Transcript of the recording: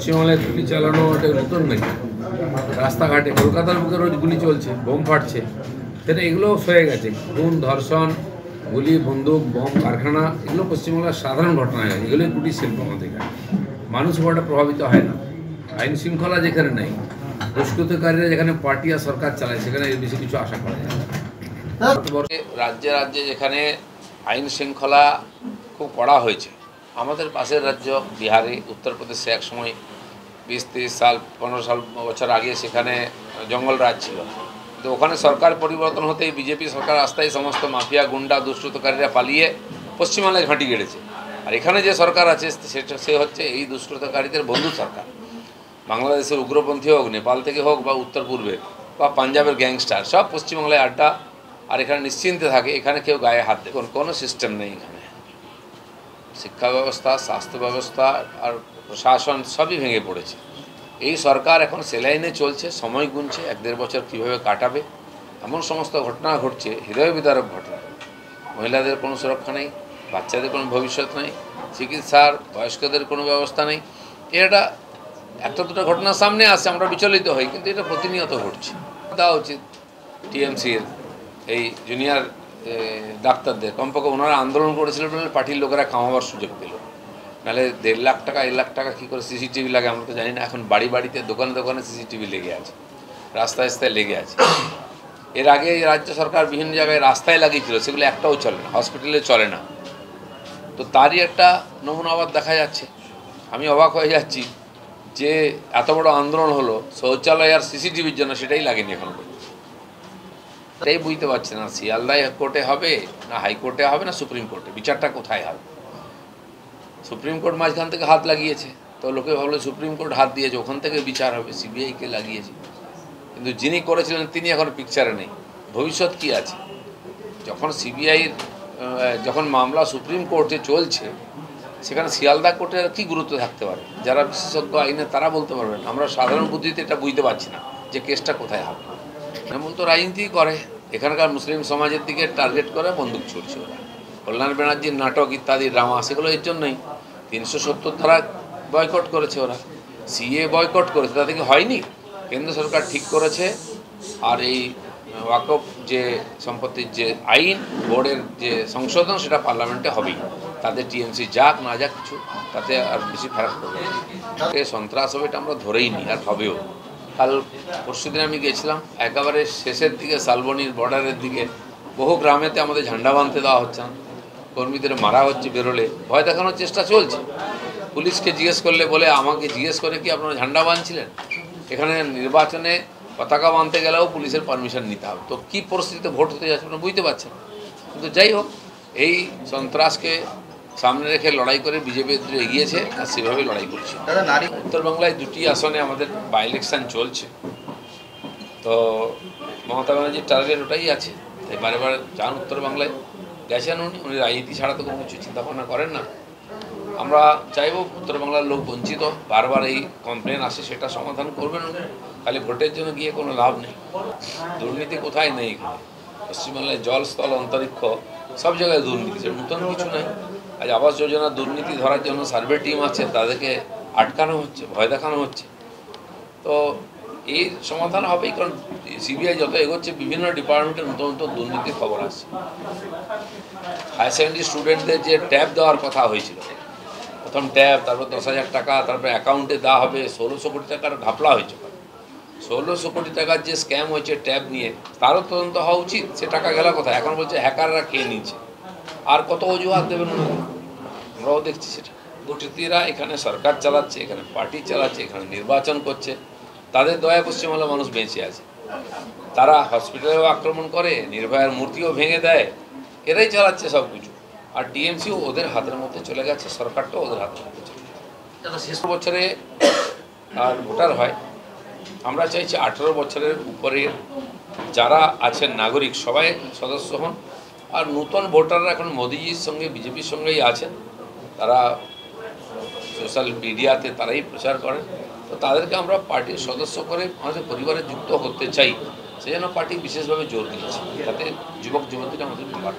পশ্চিমবাংলায় গুলি চালানো এটা নতুন নাকি? রাস্তাঘাটে কলকাতার বুকে রোজ গুলি চলছে, বোম ফাটছে, সেটা এগুলো সয়ে গেছে। খুন, ধর্ষণ, গুলি, বন্দুক, বোম, কারখানা, এগুলো পশ্চিমবাংলার সাধারণ ঘটনা হয়ে গেছে। এগুলোই কুটির শিল্প আমাদের এখানে। মানুষ খুব একটা প্রভাবিত হয় না। আইন শৃঙ্খলা যেখানে নেই, দুষ্কৃতকারীরা যেখানে পার্টি আর সরকার চালায়, সেখানে এর বেশি কিছু আশা করা যায় না। রাজ্যে রাজ্যে যেখানে আইন শৃঙ্খলা খুব কড়া হয়েছে, আমাদের পাশের রাজ্য বিহারে, উত্তরপ্রদেশে এক সময় 20-30 সাল 15 বছর আগে সেখানে জঙ্গল রাজ ছিল। তো ওখানে সরকার পরিবর্তন হতেই বিজেপি সরকার আসতেই সমস্ত মাফিয়া, গুন্ডা, দুষ্কৃতকারীরা পালিয়ে পশ্চিমবাংলায় ঘাঁটি গেড়েছে। আর এখানে যে সরকার আছে সে হচ্ছে এই দুষ্কৃতকারীদের বন্ধু সরকার। বাংলাদেশের উগ্রপন্থী হোক, নেপাল থেকে হোক, বা উত্তর পূর্বের বা পাঞ্জাবের গ্যাংস্টার, সব পশ্চিমবাংলায় আড্ডা। আর এখানে নিশ্চিন্তে থাকে, এখানে কেউ গায়ে হাত দেয়, কোনো সিস্টেম নেই এখানে। শিক্ষা ব্যবস্থা, স্বাস্থ্য ব্যবস্থা আর প্রশাসন সবই ভেঙে পড়েছে। এই সরকার এখন সেলাইনে চলছে, সময় গুনছে 1-1.5 বছর কীভাবে কাটাবে। এমন সমস্ত ঘটনা ঘটছে, হৃদয় বিদারক ঘটনা। মহিলাদের কোনো সুরক্ষা নেই, বাচ্চাদের কোনো ভবিষ্যৎ নেই, চিকিৎসার, বয়স্কদের কোনো ব্যবস্থা নেই। এটা একটা দুটো ঘটনা সামনে আসছে, আমরা বিচলিত হই, কিন্তু এটা প্রতিনিয়ত ঘটছে। দেওয়া উচিত টিএমসির এই জুনিয়র ডাক্তারদের, কমপক্ষে ওনারা আন্দোলন করেছিল বলে পার্টির লোকেরা কামাবার সুযোগ পেল। নাহলে 1.5 লাখ টাকা 1 লাখ টাকা কী করে সিসিটিভি লাগে আমরা তো জানি না। এখন বাড়ি বাড়িতে, দোকানে দোকানে সিসিটিভি লেগে আছে, রাস্তায় রাস্তায় লেগে আছে। এর আগে রাজ্য সরকার বিভিন্ন জায়গায় রাস্তায় লাগিয়েছিল, সেগুলো একটাও চলে না, হসপিটালে চলে না। তো তারই একটা নমুনা আবার দেখা যাচ্ছে। আমি অবাক হয়ে যাচ্ছি যে এত বড় আন্দোলন হলো শৌচালয় আর সিসিটিভির জন্য, সেটাই লাগেনি এখন। এটাই বুঝতে পারছে না শিয়ালদা কোর্টে হবে না হাইকোর্টে হবে না সুপ্রিম কোর্টে, বিচারটা কোথায় হবে। সুপ্রিম কোর্ট মাঝখান থেকে হাত লাগিয়েছে, তো লোকে ভাবলো সুপ্রিম কোর্ট হাত দিয়েছে, ওখান থেকে বিচার হবে, সিবিআইকে লাগিয়েছে। কিন্তু যিনি করেছিলেন তিনি এখন পিকচারে নেই। ভবিষ্যৎ কি আছে? যখন সিবিআইয়ের যখন মামলা সুপ্রিম কোর্টে চলছে, সেখানে শিয়ালদা কোর্টের কী গুরুত্ব থাকতে পারে? যারা বিশেষজ্ঞ আইনে তারা বলতে পারবেন। আমরা সাধারণ বুদ্ধিতে এটা বুঝতে পারছি না যে কেসটা কোথায় হবে। এমন তো রাজনীতি করে, এখানকার মুসলিম সমাজের দিকে টার্গেট করে বন্দুক ছুটছে ওরা। কল্যাণ ব্যানার্জির নাটক ইত্যাদি ড্রামা, সেগুলো এর জন্যই 370 ধারা বয়কট করেছে ওরা, সিএ বয়কট করেছে। তা থেকে হয়নি, কেন্দ্র সরকার ঠিক করেছে। আর এই ওয়াকফ যে সম্পত্তির যে আইন, বোর্ডের যে সংশোধন, সেটা পার্লামেন্টে হবেই। তাদের টিএমসি যাক না যাক কিছু, তাতে আর বেশি ফারাক পড়বে না। সন্ত্রাস হবে এটা আমরা ধরেই নিই, আর হবেও। কাল পরশুদিন আমি গেছিলাম, একেবারে শেষের দিকে শালবনির বর্ডারের দিকে বহু গ্রামেতে আমাদের ঝান্ডা বাঁধতে দেওয়া হচ্ছে না, কর্মীদের মারা হচ্ছে, বেরোলে ভয় দেখানোর চেষ্টা চলছে। পুলিশকে জিজ্ঞেস করলে বলে, আমাকে জিজ্ঞেস করে কি আপনারা ঝান্ডা বাঁধছিলেন? এখানে নির্বাচনে পতাকা বাঁধতে গেলেও পুলিশের পারমিশন নিতে হবে। তো কী পরিস্থিতিতে ভোট হতে যাচ্ছে আপনারা বুঝতে পারছেন। কিন্তু যাই হোক, এই সন্ত্রাসকে সামনে রেখে লড়াই করে বিজেপি এগিয়েছে, আর সেভাবেই লড়াই করছে। উত্তরবাংলায় 2টি আসনে আমাদের বাই ইলেকশন চলছে। তো মমতা ব্যানার্জির টার্গেট ওটাই আছে, তাই বারে বারে যান উত্তরবাংলায়। গেছেন উনি রাজনীতি ছাড়া তো কোনো কিছু চিন্তাভাবনা করেন না। আমরা চাইব উত্তরবাংলার লোক বঞ্চিত, বারবার এই কমপ্লেন আসে, সেটা সমাধান করবেন উনি। খালি ভোটের জন্য গিয়ে কোনো লাভ নেই। দুর্নীতি কোথায় নেই? পশ্চিমবাংলায় জল, স্থল, অন্তরিক্ষ সব জায়গায় দুর্নীতি, সেটা নতুন কিছু নেই। আজ আবাস যোজনা দুর্নীতি ধরার জন্য সার্ভে টিম আছে, তাদেরকে আটকানো হচ্ছে, ভয় দেখানো হচ্ছে। তো এই সমাধান হবেই, কারণ সিবিআই যত এগোচ্ছে বিভিন্ন ডিপার্টমেন্টের নতুন নতুন দুর্নীতির খবর আসছে। হায়ার সেকেন্ডারি স্টুডেন্টদের যে ট্যাব দেওয়ার কথা হয়েছিল, প্রথম ট্যাব, তারপর 10,000 টাকা, তারপর অ্যাকাউন্টে দেওয়া হবে 1600 কোটি টাকার ঘাপলা হয়েছে। 1600 কোটি টাকার যে স্ক্যাম হয়েছে ট্যাব নিয়ে, তারও তদন্ত হওয়া উচিত। সে টাকা গেল কোথায়? এখন বলছে হ্যাকাররা খেয়ে নিচ্ছে। আর কত অজুহাত দেবেন ওনারা? আমরাও দেখছি সেটা। দুষ্কৃতীরা এখানে সরকার চালাচ্ছে, এখানে পার্টি চালাচ্ছে, এখানে নির্বাচন করছে। তাদের দয়া পশ্চিমবাংলার মানুষ বেঁচে আছে। তারা হসপিটালেও আক্রমণ করে, নির্ভয়ার মূর্তিও ভেঙে দেয়, এরাই চালাচ্ছে সব কিছু। আর টিএমসিও ওদের হাতের মধ্যে চলে গেছে, সরকারটাও ওদের হাতের মধ্যে চলে গেছে। শেষ বছরে আর ভোটার হয়, আমরা চাইছি 18 বছরের উপরে যারা আছেন নাগরিক সবাই সদস্য হন। আর নতুন ভোটাররা এখন মোদিজির সঙ্গে, বিজেপির সঙ্গেই আছেন। তারা সোশ্যাল মিডিয়াতে তারাই প্রচার করেন। তো তাদেরকে আমরা পার্টির সদস্য করে আমাদের পরিবারে যুক্ত করতে চাই। সেই জন্য পার্টি বিশেষভাবে জোর দিয়েছে, যাতে যুবক যুবতীরা আমাদের ব্যাপার।